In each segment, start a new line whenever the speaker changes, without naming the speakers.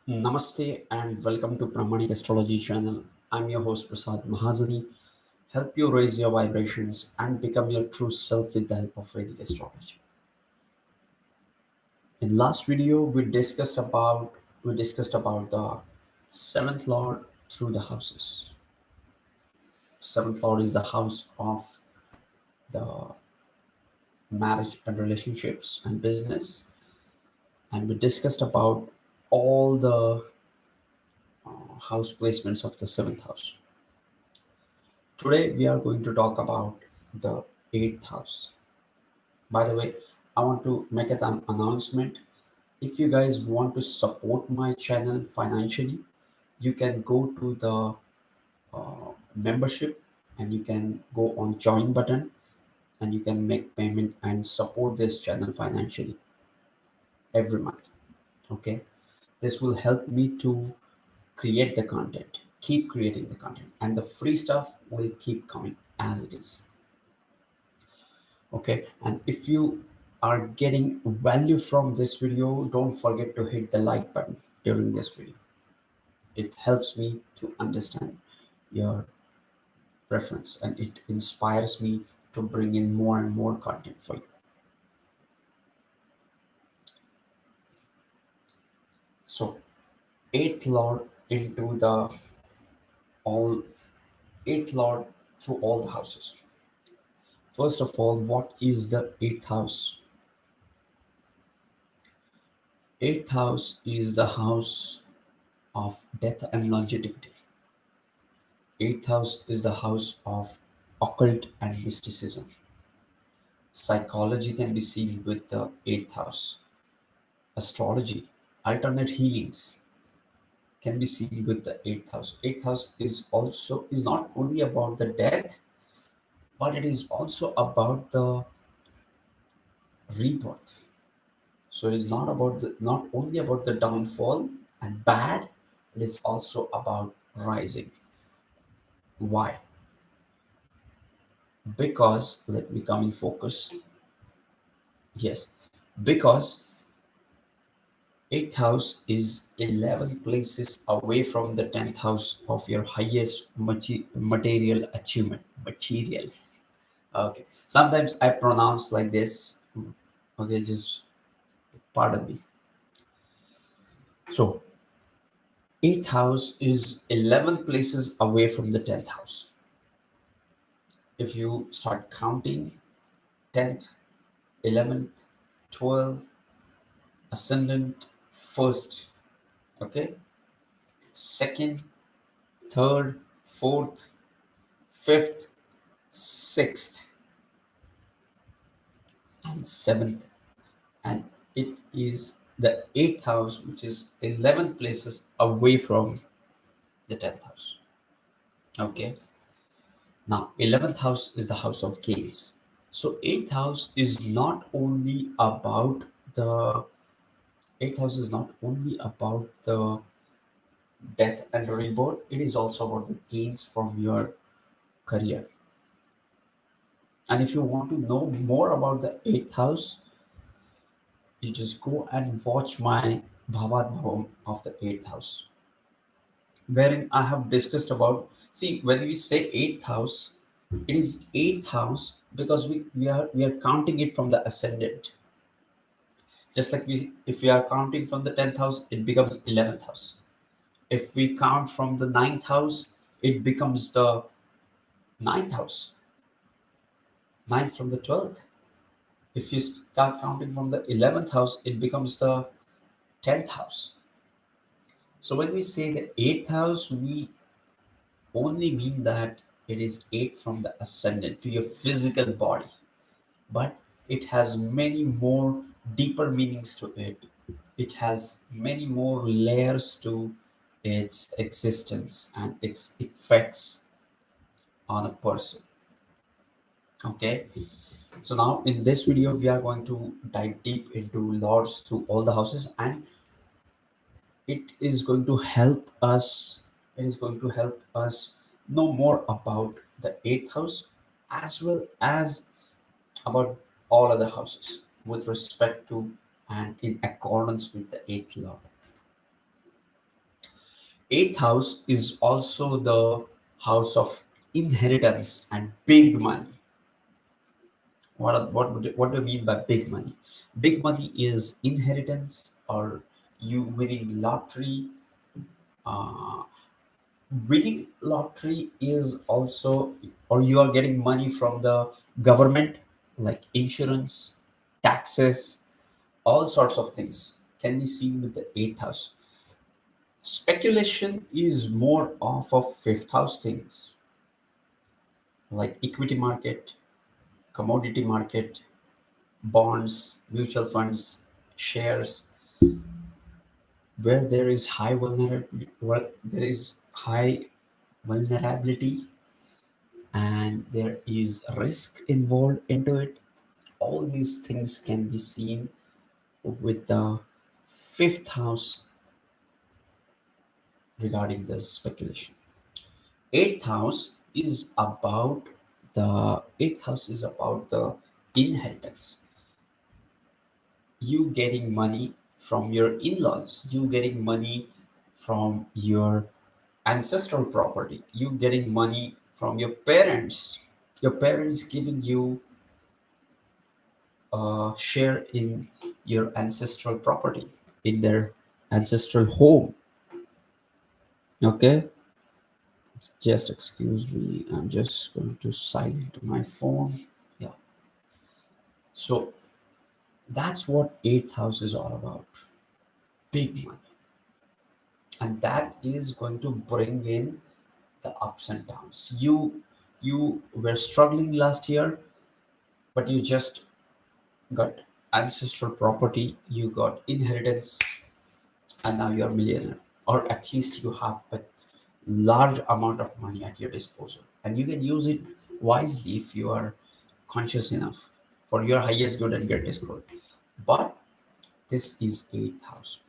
Namaste and welcome to Pramanic Astrology channel. I'm your host Prasad Mahazani. Help you raise your vibrations and become your true self with the help of Vedic astrology. In last video, we discussed about the seventh lord through the houses. Seventh lord is the house of the marriage and relationships and business, and we discussed about all the house placements of the seventh house. Today we are going to talk about the eighth house. By the way, I want to make an announcement. If you guys want to support my channel financially, you can go to the membership and you can go on join button and you can make payment and support this channel financially every month. Okay, this will help me to create the content, keep creating the content, and the free stuff will keep coming as it is. Okay, and if you are getting value from this video, don't forget to hit the like button during this video. It helps me to understand your preference and it inspires me to bring in more and more content for you. So eighth lord into the all eighth lord through all the houses. First of all, what is the eighth house? Eighth house is the house of death and longevity. Eighth house is the house of occult and mysticism. Psychology can be seen with the eighth house. Astrology, alternate healings can be seen with the eighth house. Eighth house is not only about the death, but it is also about the rebirth. So it is not only about the downfall and bad, it is also about rising. Why? Because let me come in focus. Yes, because eighth house is 11 places away from the 10th house of your highest material achievement. Material. Okay. Sometimes I pronounce like this. Okay, just pardon me. So, eighth house is 11 places away from the 10th house. If you start counting 10th, 11th, 12th, ascendant, first, okay, second, third, fourth, fifth, sixth, and seventh, and it is the eighth house, which is 11 places away from the 10th house. Okay, now 11th house is the house of gains. So, eighth house is not only about the eighth house is not only about the death and rebirth, it is also about the gains from your career. And if you want to know more about the eighth house, you just go and watch my Bhavad Bhavam of the eighth house, wherein I have discussed about. See, when we say eighth house, it is eighth house because we are counting it from the ascendant. Just like if we are counting from the 10th house, it becomes 11th house. If we count from the ninth house, it becomes the ninth house. Ninth from the 12th. If you start counting from the 11th house, it becomes the 10th house. So when we say the eighth house, we only mean that it is eight from the ascendant to your physical body, but it has many more deeper meanings to it. It has many more layers to its existence and its effects on a person. Okay, so now in this video, we are going to dive deep into lords through all the houses, and it is going to help us it is going to help us know more about the eighth house as well as about all other houses with respect to and in accordance with the eighth law. Eighth house is also the house of inheritance and big money. What do you mean by big money? Big money is inheritance or you winning lottery. Uh, Winning lottery is also, or you are getting money from the government, like insurance, taxes, all sorts of things can be seen with the eighth house. Speculation is more of fifth house things like equity market, commodity market, bonds, mutual funds, shares, where there is high vulnerability, where there is high vulnerability and there is risk involved into it. All these things can be seen with the fifth house regarding the speculation. Eighth house is about the inheritance. You getting money from your in-laws, you getting money from your ancestral property, you getting money from your parents giving you a share in your ancestral property, in their ancestral home. Okay, just excuse me, I'm just going to silent my phone. Yeah, so that's what eighth house is all about, big money. And that is going to bring in the ups and downs. You were struggling last year, but you just got ancestral property, you got inheritance, and now you're a millionaire, or at least you have a large amount of money at your disposal, and you can use it wisely if you are conscious enough for your highest good and greatest good. But this is eighth house.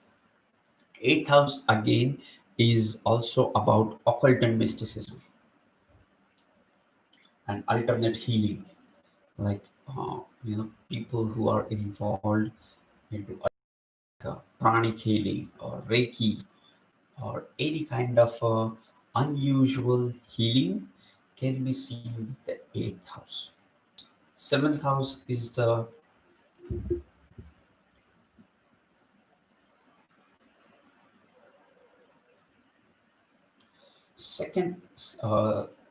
Eighth house again is also about occult and mysticism and alternate healing, like people who are involved into pranic healing or reiki or any kind of unusual healing can be seen with the eighth house. Seventh house is the second.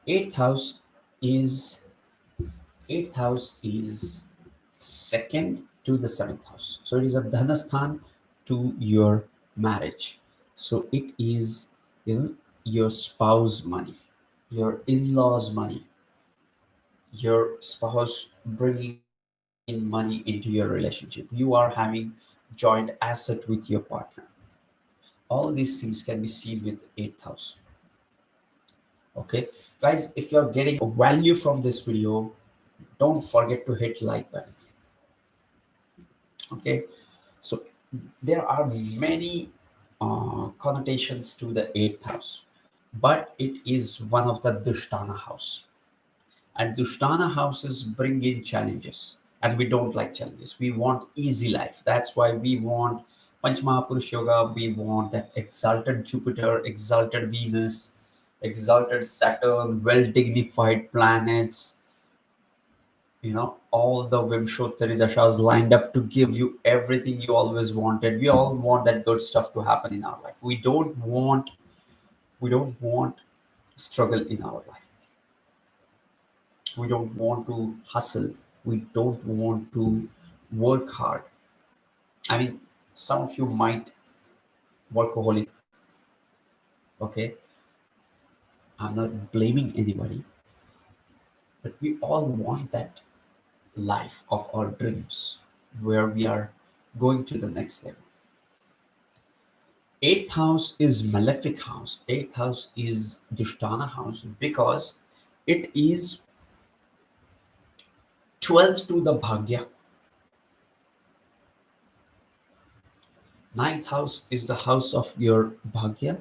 Eighth house is eighth house is second to the seventh house. So it is a dhanasthan to your marriage. So it is, your spouse money, your in-laws money, your spouse bringing in money into your relationship. You are having joint asset with your partner. All these things can be seen with eighth house. Okay, guys, if you're getting value from this video, don't forget to hit like button. Okay, so there are many connotations to the eighth house, but it is one of the Dushtana house. And Dushtana houses bring in challenges, and we don't like challenges. We want easy life. That's why we want Panchmahapurush Yoga. We want that exalted Jupiter, exalted Venus, exalted Saturn, well dignified planets, all the Vimshottari dashas lined up to give you everything you always wanted. We all want that good stuff to happen in our life. We don't want struggle in our life. We don't want to hustle. We don't want to work hard. I mean, some of you might workaholic. Okay, I'm not blaming anybody, but we all want that life of our dreams where we are going to the next level. Eighth house is malefic house. Eighth house is Dushtana house because it is 12th to the Bhagya. Ninth house is the house of your Bhagya.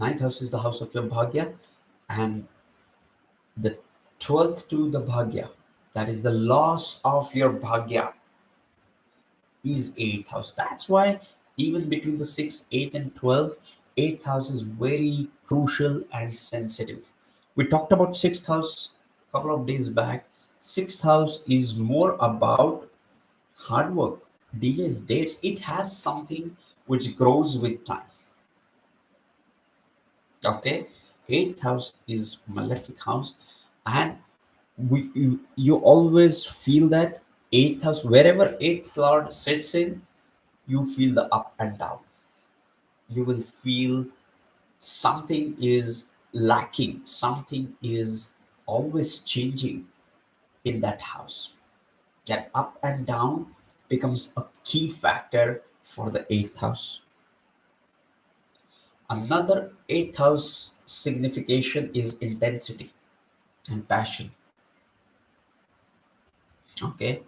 Ninth house is the house of your Bhagya, and the 12th to the Bhagya, that is the loss of your Bhagya, is eighth house. That's why even between the 6, 8, and 12, eighth house is very crucial and sensitive. We talked about sixth house a couple of days back. Sixth house is more about hard work, delays, dates. It has something which grows with time. Okay, eighth house is malefic house, and you always feel that eighth house, wherever eighth lord sits in, you feel the up and down. You will feel something is lacking, something is always changing in that house. That up and down becomes a key factor for the eighth house. Another eighth house signification is intensity and passion. Okay,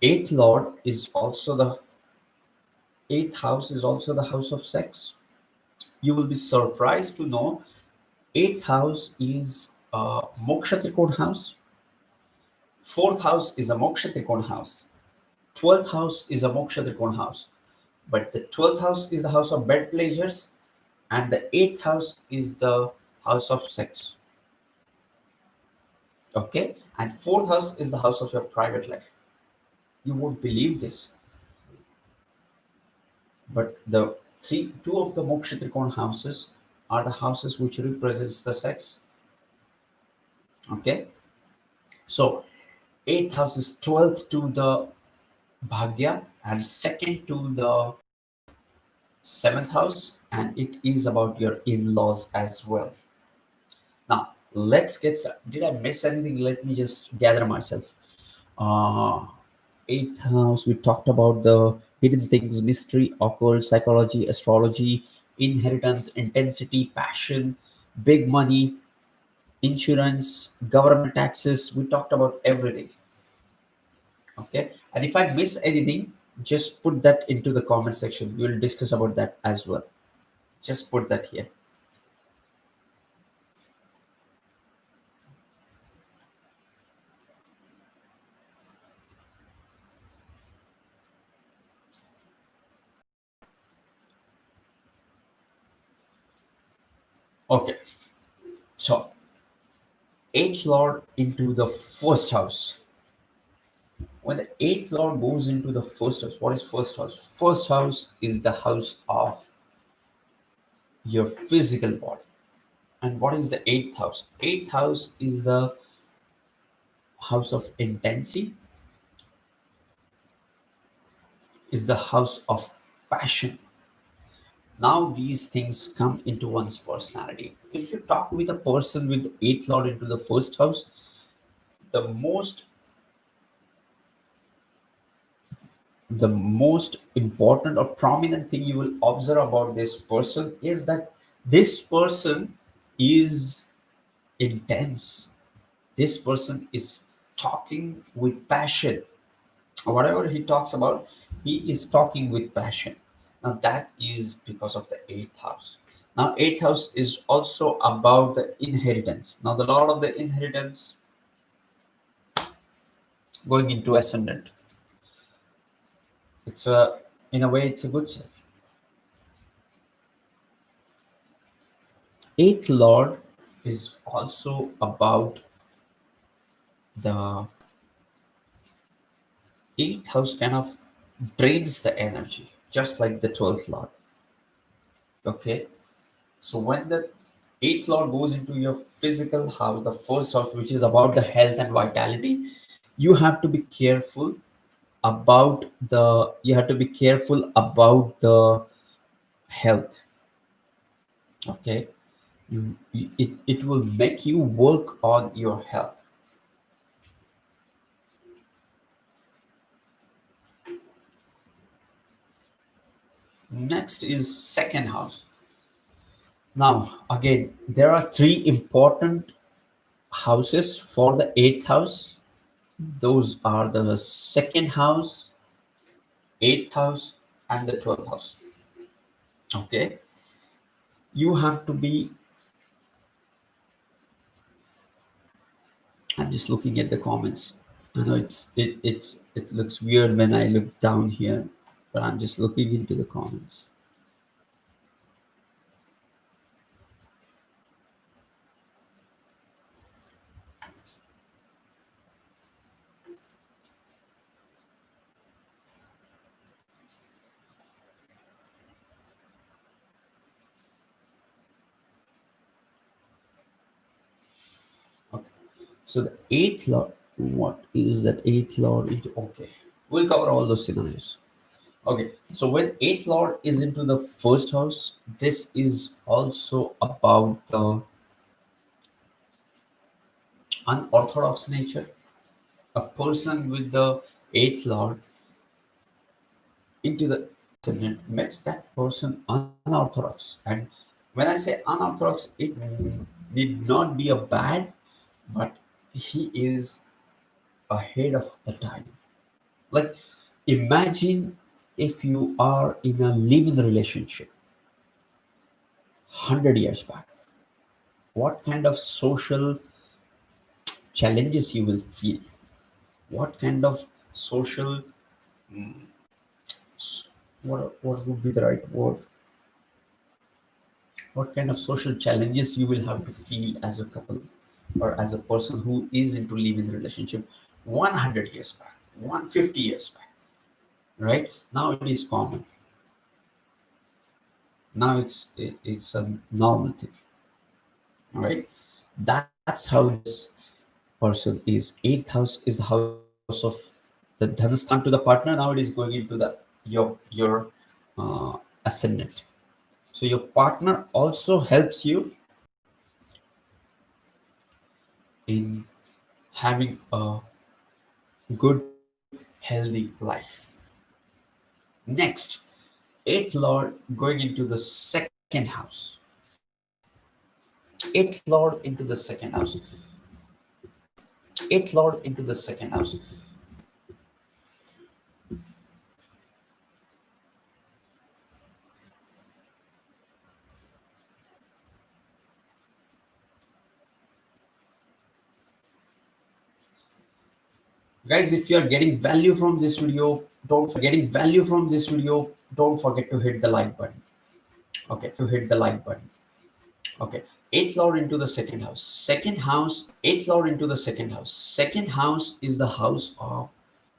eighth lord is also the eighth house is also the house of sex. You will be surprised to know eighth house is a moksha trikona house. Fourth house is a moksha trikona house. 12th house is a moksha trikona house. But the 12th house is the house of bed pleasures, and the 8th house is the house of sex. Okay, and 4th house is the house of your private life. You won't believe this, but the two of the moksha trikona houses are the houses which represents the sex. Okay, so 8th house is 12th to the bhagya and second to the seventh house, and it is about your in-laws as well. Now, let's get started. Did I miss anything? Let me just gather myself. Uh, Eighth house, we talked about the hidden things, mystery, occult, psychology, astrology, inheritance, intensity, passion, big money, insurance, government taxes. We talked about everything. Okay. And if I miss anything, just put that into the comment section. We will discuss about that as well. Just put that here. Okay. So, eighth lord into the first house. When the eighth lord goes into the first house, what is first house? First house is the house of your physical body. And what is the eighth house? Eighth house is the house of intensity, is the house of passion. Now these things come into one's personality. If you talk with a person with eighth lord into the first house, the most important or prominent thing you will observe about this person is that this person is intense. This person is talking with passion. Whatever he talks about, he is talking with passion. Now that is because of the eighth house. Now eighth house is also about the inheritance. Now the lord of the inheritance going into ascendant. It's a in a way it's a good sign. Eighth lord is also about the eighth house kind of drains the energy, just like the 12th lord. Okay. So when the eighth lord goes into your physical house, the first house, which is about the health and vitality, you have to be careful about the health. Okay. It will make you work on your health. Next is second house. Now, again, there are three important houses for the eighth house. Those are the second house, eighth house, and the 12th house. Okay. You have to be, I'm just looking at the comments. I know it looks weird when I look down here, but I'm just looking into the comments. So the eighth lord, what is that eighth lord into? Okay, we'll cover all those scenarios. Okay, so when eighth lord is into the first house, this is also about the unorthodox nature. A person with the eighth lord into the ascendant makes that person unorthodox. And when I say unorthodox, it need not be a bad, but he is ahead of the time. Like, imagine if you are in a live-in relationship 100 years back, what kind of social challenges you will feel, what kind of social, what would be the right word, what kind of social challenges you will have to feel as a couple or as a person who is into live-in relationship 100 years back, 150 years back, right? Now it is common. Now it's a normal thing, right? That's how this person is. Eighth house is the house of the dhanasthan to the partner. Now it is going into the your ascendant. So your partner also helps you in having a good, healthy life. Next, eighth lord going into the second house. Eighth lord into the second house. Eighth lord into the second house. Guys, if you are getting value don't forget to hit the like button. Okay, to hit the like button. Okay, eighth lord into the second house. Second house, eighth lord into the second house. Second house is the house of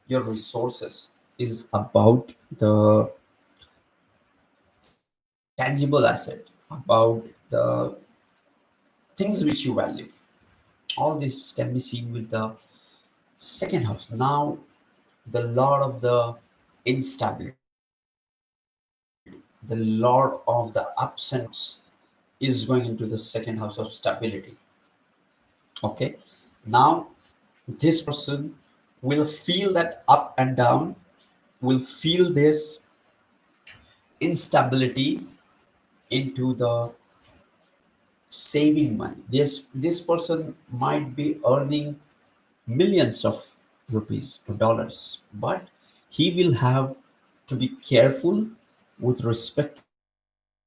your resources, is about the tangible asset, about the things which you value. All this can be seen with the second house. Now, the lord of the instability, the lord of the ups and downs is going into the second house of stability. Okay, now this person will feel that up and down, will feel this instability into the saving money. This person might be earning millions of rupees or dollars, but he will have to be careful with respect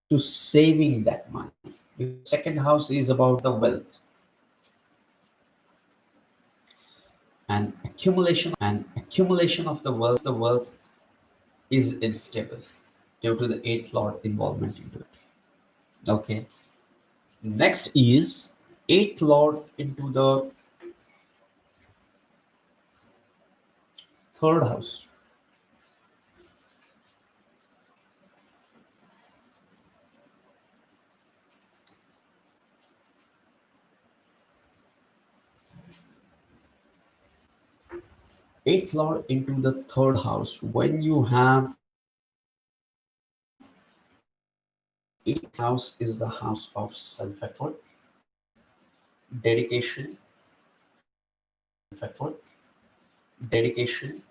to saving that money. Because second house is about the wealth, and accumulation of the wealth is unstable due to the eighth lord involvement into it. Okay. Next is eighth lord into the third house. Eighth lord into the third house. When you have eighth house is the house of self-effort, dedication, effort, dedication,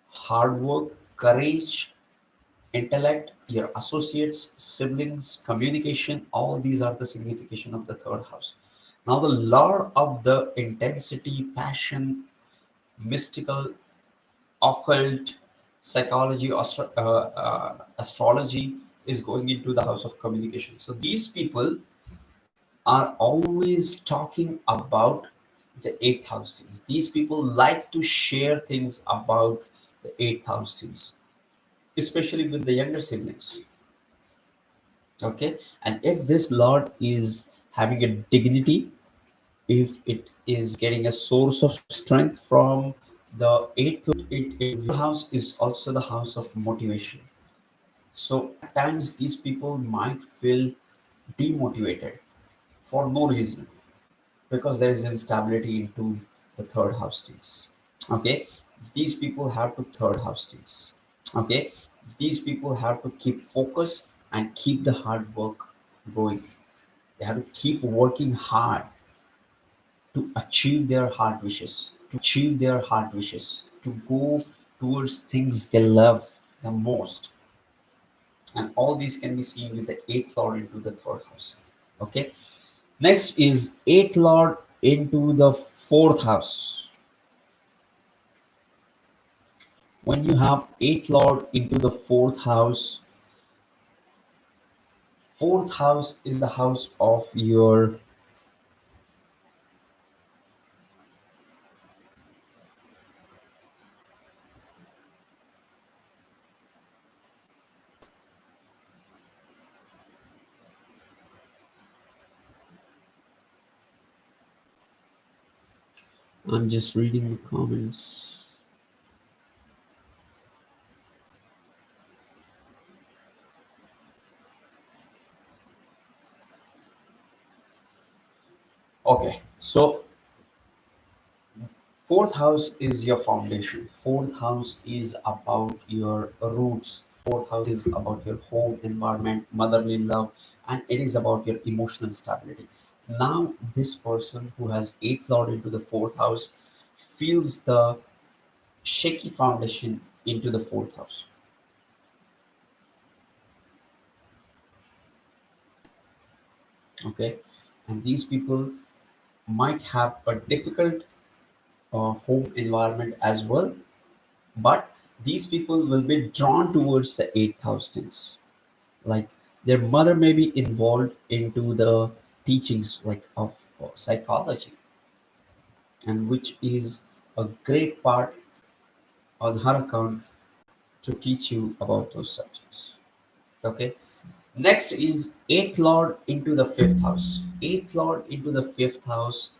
hard work, courage, intellect, your associates, siblings, communication, all these are the signification of the third house. Now, the lord of the intensity, passion, mystical, occult, psychology, astrology is going into the house of communication. So, these people are always talking about the eighth house things. These people like to share things about the eighth house things, especially with the younger siblings. Okay, and if this lord is having a dignity, if it is getting a source of strength from the eighth, it house is also the house of motivation. So at times these people might feel demotivated for no reason. because there is instability into the third house things. Okay, these people have to third house things. Okay, these people have to keep focus and keep the hard work going. They have to keep working hard to achieve their heart wishes, to go towards things they love the most. And all these can be seen with the eighth lord into the third house. Okay, next is eighth lord into the fourth house. When you have eighth lord into the fourth house is the house of your, I'm just reading the comments. Okay, so fourth house is your foundation. Fourth house is about your roots. Fourth house is about your home environment, motherly love, and it is about your emotional stability. Now, this person who has eighth lord into the fourth house feels the shaky foundation into the fourth house. Okay, and these people might have a difficult home environment as well, but these people will be drawn towards the eighth house things. Like their mother may be involved into the teachings like of psychology, and which is a great part on her account to teach you about those subjects. Okay, next is eighth lord into the fifth house. Eighth lord into the fifth house,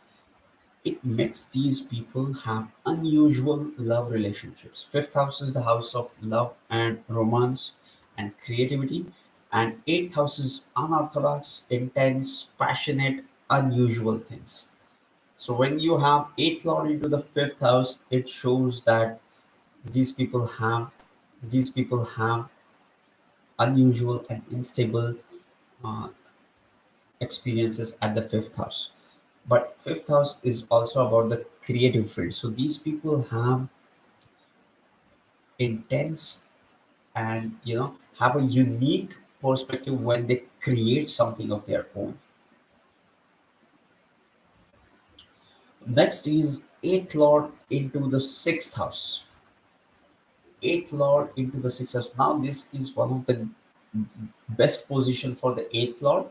it makes these people have unusual love relationships. Fifth house is the house of love and romance and creativity, and eighth house is unorthodox, intense, passionate, unusual things. So when you have eighth lord into the fifth house, it shows that these people have these people have unusual and unstable uh, experiences at the fifth house. But fifth house is also about the creative field. So these people have intense and have a unique perspective when they create something of their own. Next is eighth lord into the sixth house. Eighth lord into the sixth house. Now this is one of the best position for the eighth lord.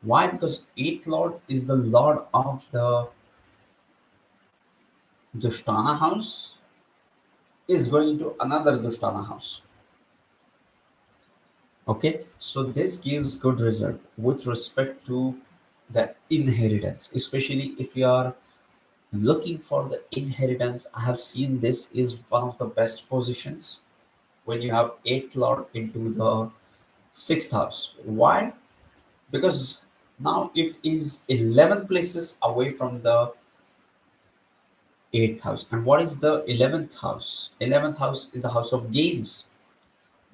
Why? Because eighth lord is the lord of the Dushtana house, is going into another Dushtana house. Okay, so this gives good result with respect to the inheritance, especially if you are looking for the inheritance. I have seen this is one of the best positions when you have eighth lord into the sixth house. Why? Because now it is 11 places away from the eighth house. And what is the 11th house? 11th house is the house of gains.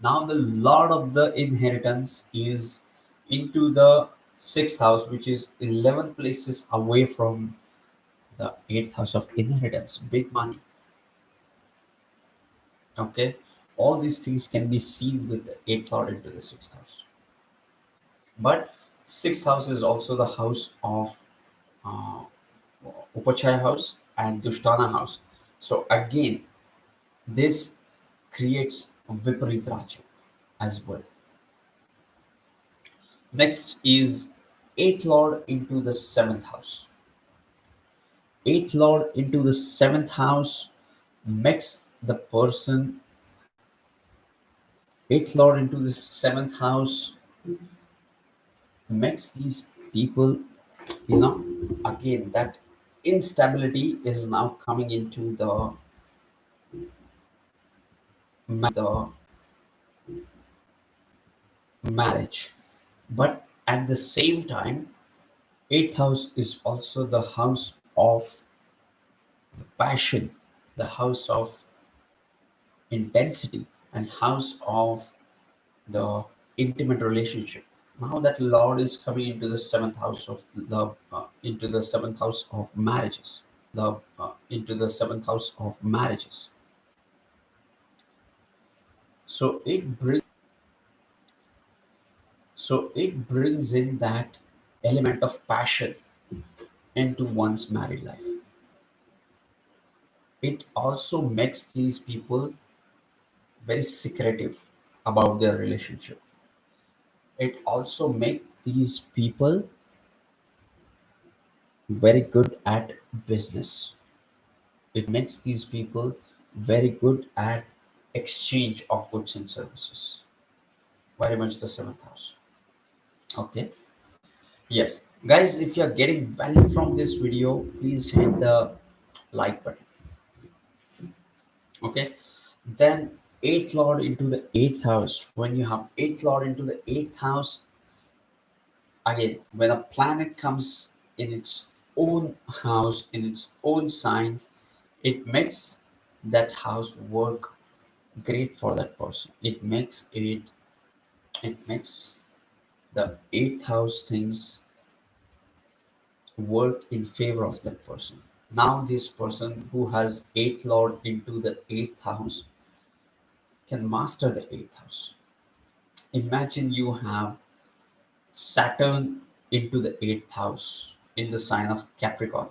Now the lord of the inheritance is into the sixth house, which is 11 places away from the eighth house of inheritance, big money. Okay, all these things can be seen with the eighth lord into the sixth house. But sixth house is also the house of uh, Upachaya house and Dushtana house. So again, this creates Viparit Raja as well. Next is eighth lord into the seventh house. Eighth lord into the seventh house makes the person, eighth lord into the seventh house makes these people, you know, again, that instability is now coming into the marriage. But at the same time, Eighth house is also the house of passion, the house of intensity, and house of the intimate relationship. Now that Lord is coming into the seventh house of love, into the seventh house of marriages, love, into the seventh house of marriages. So it brings in that element of passion into one's married life. It also makes these people very secretive about their relationship. It also makes these people very good at business. It makes these people very good at exchange of goods and services. Very much the seventh house. Okay. Yes. Guys, if you're getting value from this video, please hit the like button. Okay. Then eighth lord into the eighth house. When you have eighth lord into the eighth house, again, when a planet comes in its own house, in its own sign, it makes that house work great for that person. It makes the eighth house things work in favor of that person. Now this person who has eighth lord into the eighth house can master the eighth house. Imagine you have Saturn into the eighth house in the sign of Capricorn.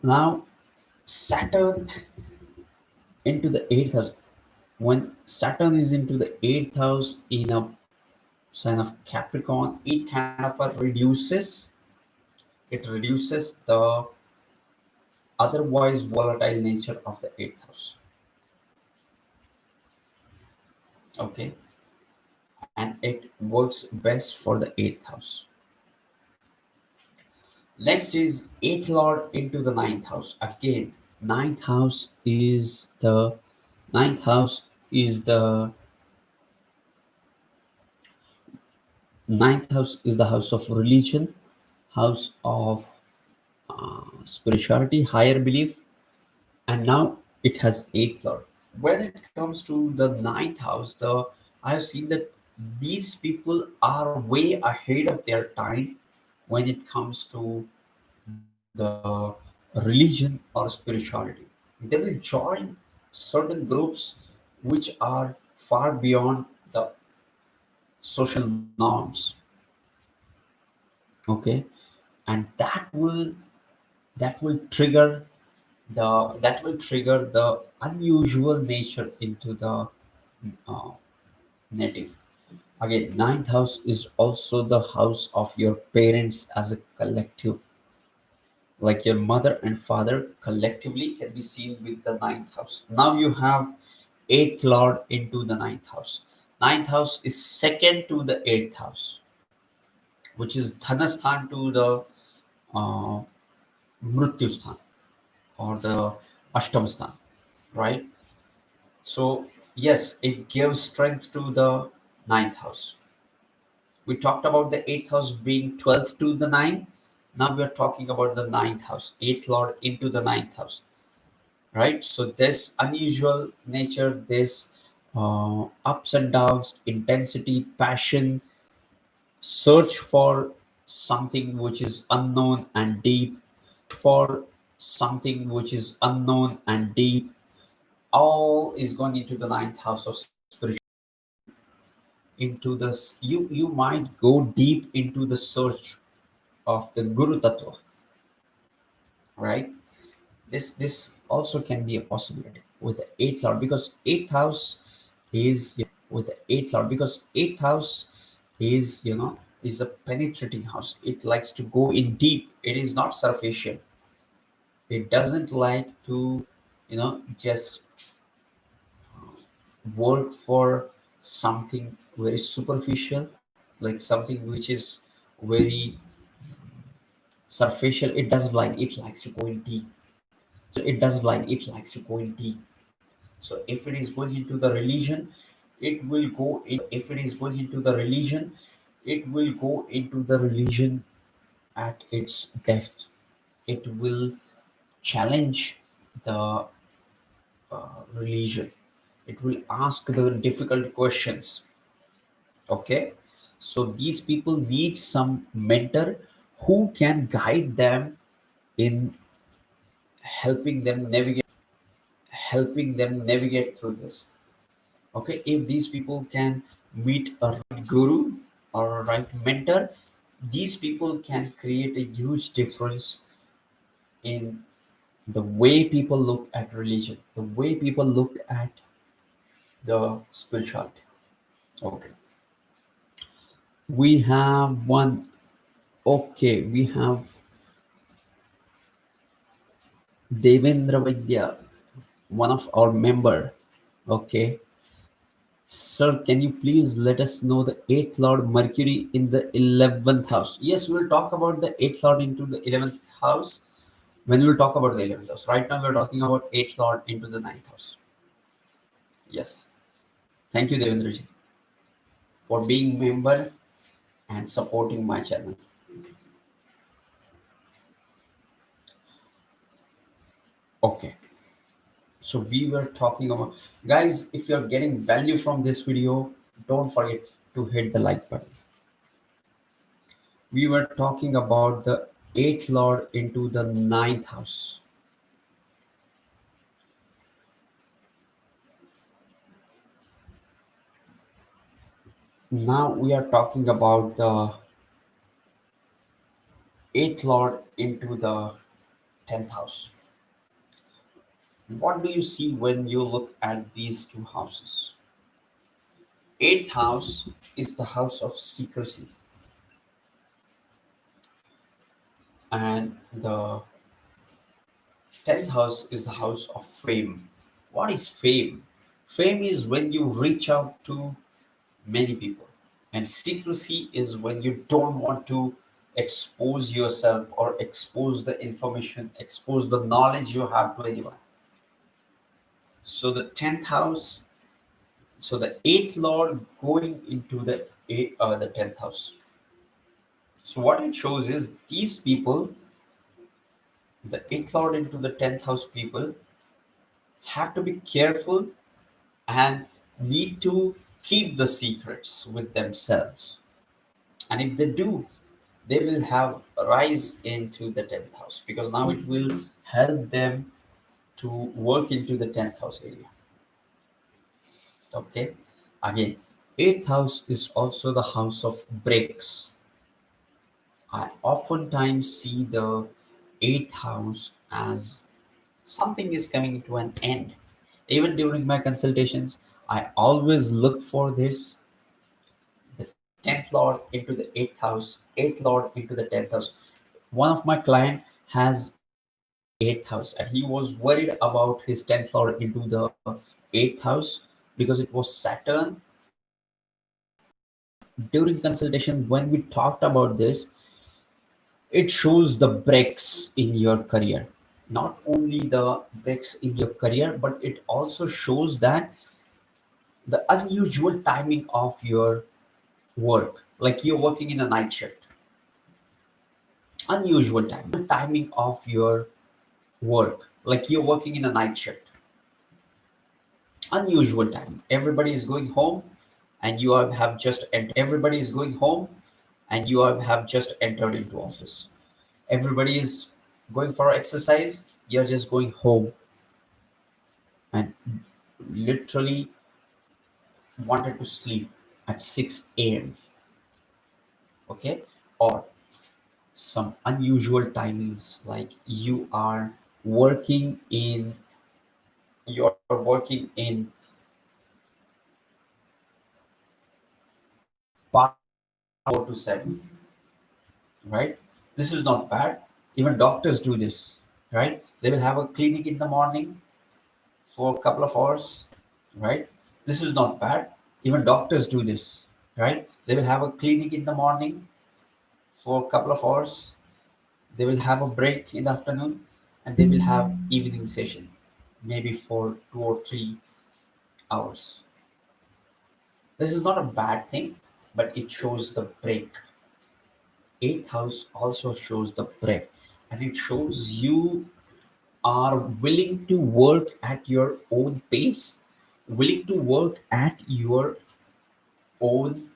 Now Saturn into the eighth house. When Saturn is into the eighth house in a sign of Capricorn, it kind of reduces the otherwise volatile nature of the eighth house. Okay, and it works best for the eighth house. Next is eighth lord into the ninth house. Again, ninth house is the ninth house is the house of religion, house of spirituality, higher belief, and now it has eighth lord. When it comes to the ninth house, the I have seen that these people are way ahead of their time when it comes to the religion or spirituality. They will join certain groups which are far beyond the social norms. Okay, and that will trigger the unusual nature into the uh, native. Again, ninth house is also the house of your parents as a collective, like your mother and father collectively can be seen with the ninth house. Now you have eighth lord into the ninth house. Ninth house is second to the eighth house, which is dhanasthan to the uh, mrutyusthan or the ashtam sthan, right? So yes, it gives strength to the ninth house. We talked about the eighth house being 12th to the ninth. Now we are talking about the ninth house, eighth lord into the ninth house, right? So this unusual nature, this ups and downs, intensity, passion, search for something which is unknown and deep, for something which is unknown and deep, all is going into the ninth house of spiritual. Into this, you might go deep into the search of the Guru Tattva, right? This also can be a possibility with the eighth lord because eighth house is is a penetrating house. It likes to go in deep. It is not superficial. It doesn't like to just work for something very superficial, like something which is very superficial. It likes to go in deep. It likes to go in deep. So if it is going into the religion, it will go in. If it is going into the religion, It will go into the religion at its depth. It will challenge the religion. It will ask the difficult questions. Okay, so these people need some mentor who can guide them in helping them navigate through this. Okay, if these people can meet a right guru or a right mentor, these people can create a huge difference in the way people look at religion, the way people look at the spirituality. Okay, we have one. Okay, we have Devendra Vidya, one of our member. Okay, sir, can you please let us know the eighth lord Mercury in the 11th house? Yes, we'll talk about the eighth lord into the 11th house when we'll talk about the 11th house. Right now, we're talking about eighth lord into the ninth house. Yes, thank you, Devendra ji, for being member and supporting my channel. Okay, so we were talking about, guys, if you're getting value from this video, don't forget to hit the like button. We were talking about the eighth lord into the ninth house. Now we are talking about the eighth lord into the 10th house. What do you see when you look at these two houses? Eighth house is the house of secrecy, and the 10th house is the house of fame. What is fame? Fame is when you reach out to many people, and secrecy is when you don't want to expose yourself or expose the information, expose the knowledge you have to anyone. So the 10th house, so the eighth lord going into the 10th house. So what it shows is these people, the eighth lord into the 10th house people, have to be careful and need to keep the secrets with themselves. And if they do, they will have a rise into the 10th house, because now it will help them to work into the 10th house area. Okay, again, eighth house is also the house of breaks. I oftentimes see the eighth house as something is coming to an end. Even during my consultations, I always look for this, the 10th lord into the eighth house, eighth lord into the 10th house. One of my client has eighth house, and he was worried about his 10th lord into the eighth house because it was Saturn. During consultation, when we talked about this, it shows the breaks in your career. Not only the breaks in your career, but it also shows that the unusual timing of your work, like you're working in a night shift, unusual timing of your work, like you're working in a night shift, unusual time. Everybody is going home, and have just entered. Everybody is going home, and have just entered into office. Everybody is going for exercise. You're just going home and literally wanted to sleep at 6 a.m. Okay, or some unusual timings, like you're working in 4 to 7, right? This is not bad. Even doctors do this, right? They will have a clinic in the morning for a couple of hours, right? This is not bad. Even doctors do this, right? They will have a clinic in the morning for a couple of hours. They will have a break in the afternoon, and they will have evening session, maybe for 2 or 3 hours. This is not a bad thing. but it shows the break. Eighth house also shows the break, and it shows you are willing to work at your own pace, willing to work at your own,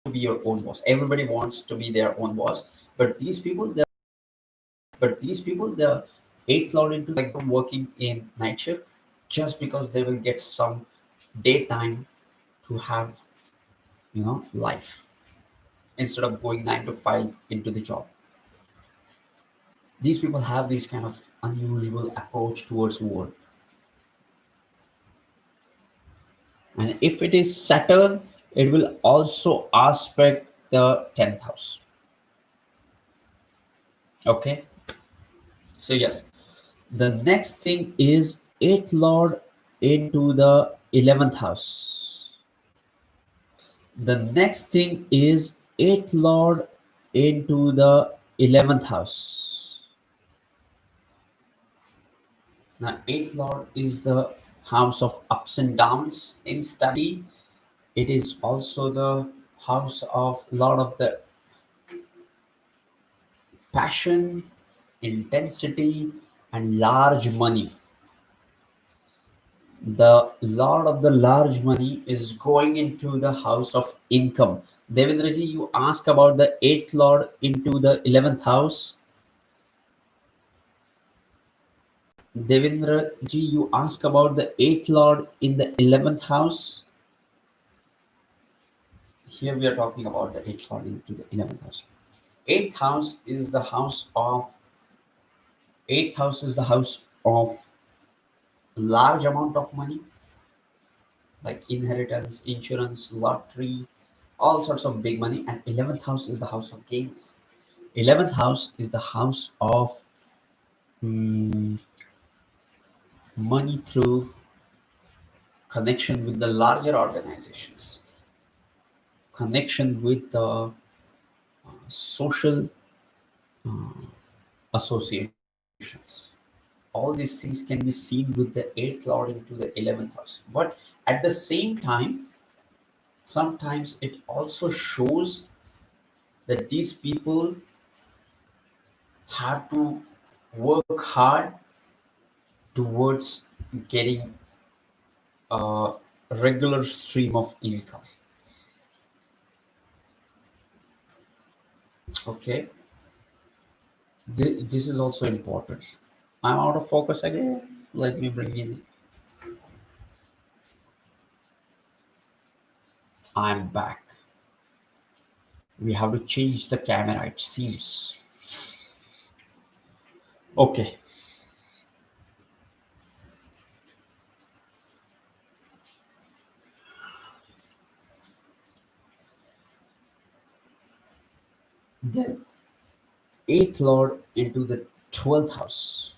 to be your own boss. Everybody wants to be their own boss, but these people, the eighth lord into like working in night shift just because they will get some daytime to have, life instead of going 9 to 5 into the job. These people have this kind of unusual approach towards work. And if it is Saturn, it will also aspect the 10th house. Okay. So, yes, the next thing is 8th Lord into the 11th house. The next thing is 8th Lord into the 11th house. Now, 8th Lord is the house of ups and downs in study. It is also the house of lot of the passion, intensity, and large money. The lord of the large money is going into the house of income. Devendraji, you ask about the eighth lord into the 11th house. Devendraji, you ask about the eighth lord in the 11th house. Here we are talking about the eighth lord into the 11th house. Eighth house is the house of eighth house is the house of large amount of money, like inheritance, insurance, lottery, all sorts of big money. And 11th house is the house of gains. 11th house is the house of mm, money through connection with the larger organizations, connection with the social associations. All these things can be seen with the 8th lord into the 11th house. But at the same time, sometimes it also shows that these people have to work hard towards getting a regular stream of income. Okay, this is also important. I'm out of focus again. Let me bring in. I'm back. We have to change the camera, it seems. Okay, then eighth lord into the 12th house.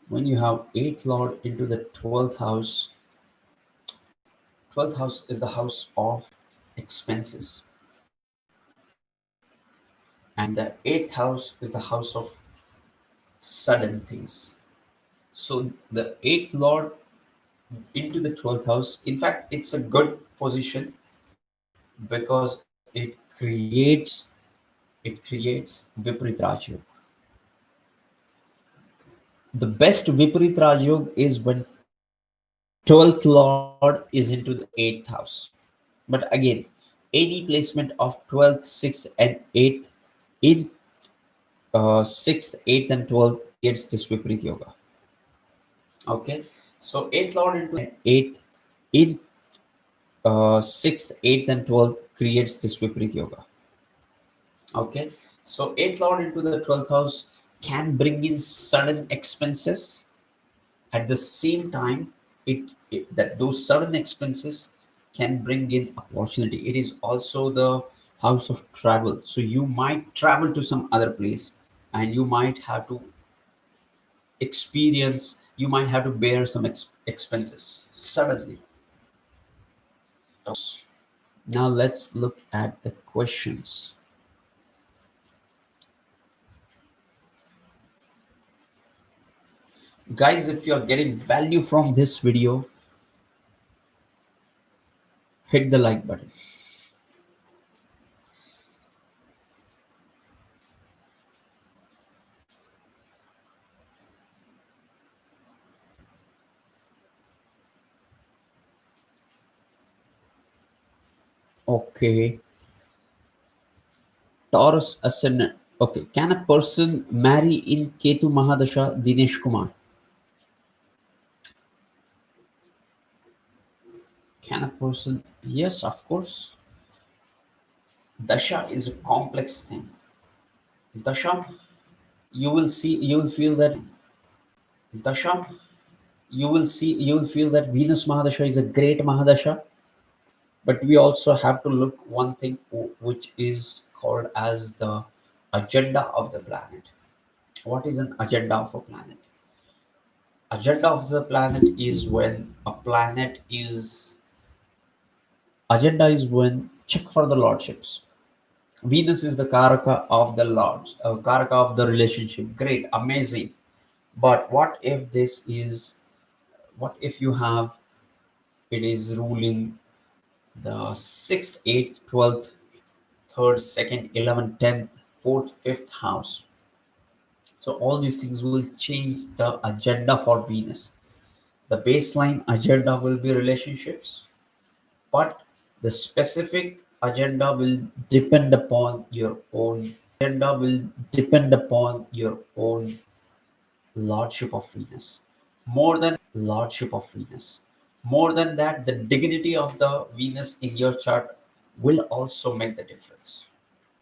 When you have eighth lord into the 12th house, 12th house is the house of expenses, and the eighth house is the house of sudden things. So the eighth lord into the 12th house, in fact, it's a good position because it creates Viparit Rajyog. The best Viparit Rajyog is when 12th lord is into the 8th house. But again, any placement of 12th, 6th, and 8th in 6th, 8th, and 12th creates this Viparit Yoga. Okay, so 8th lord into 8th in 6th, 8th, and 12th creates this Viparit Yoga. Okay, so 8th lord into the 12th house can bring in sudden expenses. At the same time, that those sudden expenses can bring in opportunity. It is also the house of travel. So you might travel to some other place, and you might have to experience, you might have to bear some expenses suddenly. Now let's look at the questions. Guys, if you're getting value from this video, Hit the like button. Okay. Taurus ascendant. Okay. Can a person marry in Ketu Mahadasha? Dinesh Kumar. Can a person? Yes, of course. Dasha is a complex thing. Dasha, you will see, you will feel that Dasha, you will feel that Venus Mahadasha is a great Mahadasha, but we also have to look one thing which is called as the agenda of the planet. What is an agenda of a planet? Agenda of the planet is when a planet is agenda is when check for the lordships. Venus is the karaka of the lords, karaka of the relationship. Great, amazing. But what if this is, what if you have, it is ruling the 6th, 8th, 12th, 3rd, 2nd, 11th, 10th, 4th, 5th house. So all these things will change the agenda for Venus. The baseline agenda will be relationships, but the specific agenda will depend upon your own lordship of Venus. More than that, the dignity of the Venus in your chart will also make the difference.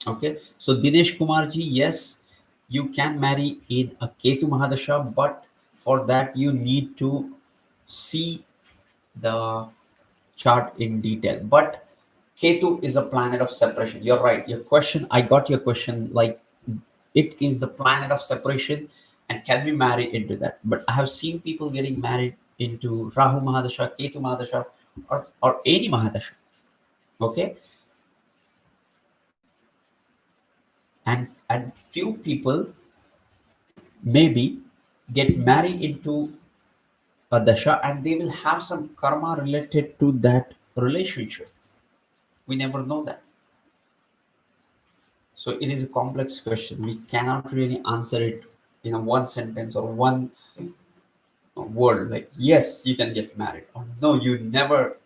Okay, so Dinesh Kumarji, yes, you can marry in a Ketu Mahadasha, but for that you need to see the chart in detail. But Ketu is a planet of separation. You're right. Your question, I got your question. Like, it is the planet of separation, and can we marry into that? But I have seen people getting married into Rahu Mahadasha, Ketu Mahadasha, or any Mahadasha. Okay, and few people maybe get married into a dasha and they will have some karma related to that relationship. We never know that. So it is a complex question. We cannot really answer it in a one sentence or one word like yes, you can get married, or no, you never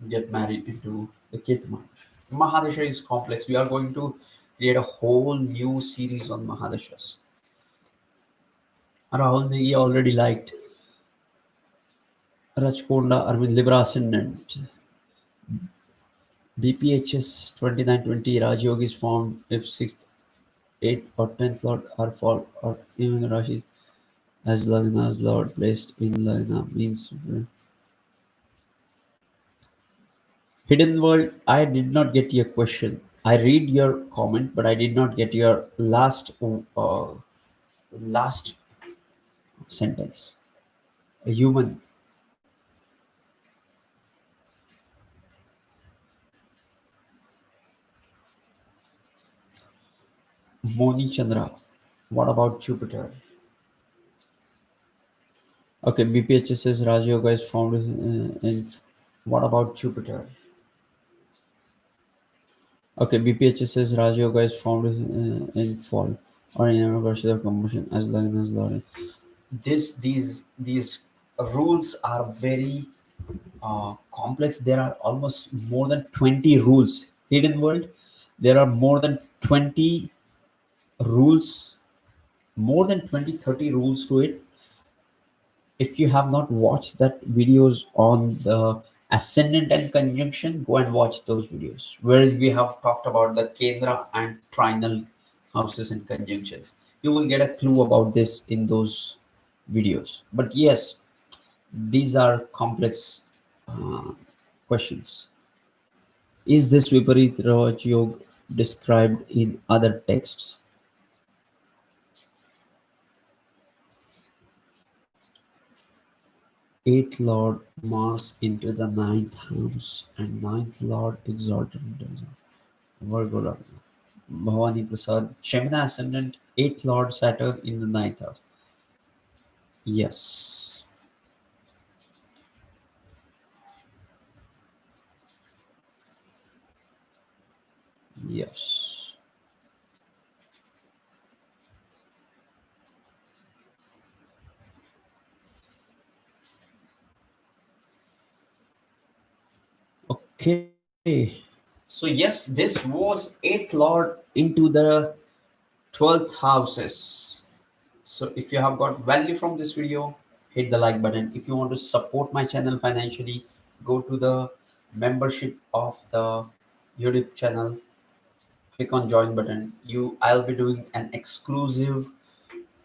get married into the Ketu Mahadasha. Mahadasha is complex. We are going to create a whole new series on Mahadashas. Rahul Negi already liked Rajkonda Arvind Libra Ascendant. BPHS 2920 Rajyogi is formed if 6th, 8th, or 10th Lord are fall or even Rashi as Lagna's Lord placed in Lagna means Hidden World. I did not get your question. I read your comment, but I did not get your last sentence. A human, Moni Chandra. What about Jupiter? Okay, BPHS says Raj Yoga is formed in. What about Jupiter? Okay, BPHS says Raj Yoga is formed in fall or in universal promotion as long as Lord. These rules are very complex. There are almost more than 20 rules. Hidden World, there are more than 20 rules, more than 20, 30 rules to it. If you have not watched that videos on the ascendant and conjunction, go and watch those videos where we have talked about the Kendra and trinal houses and conjunctions. You will get a clue about this in those videos. But yes, these are complex uh, questions. Is this Viparit Raj Yoga described in other texts? Eighth Lord Mars into the ninth house and ninth Lord exalted into the Virgo Lagna. Bhavani Prasad, Gemini ascendant, eighth Lord Saturn in the ninth house. Yes. Yes. Okay. So yes, this was eighth lord into the 12th houses. So if you have got value from this video, hit the like button. If you want to support my channel financially, go to the membership of the YouTube channel, click on join button. I'll be doing an exclusive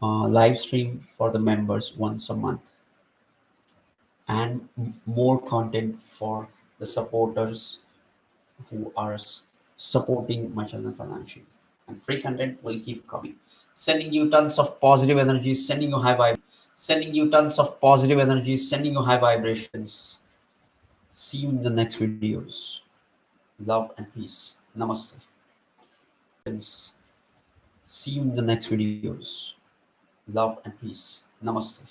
live stream for the members once a month, and more content for the supporters who are supporting my channel financially. And free content will keep coming. Sending you tons of positive energy, sending you tons of positive energy, sending you high vibrations. See you in the next videos. Love and peace. Namaste. Friends, see you in the next videos. Love and peace. Namaste.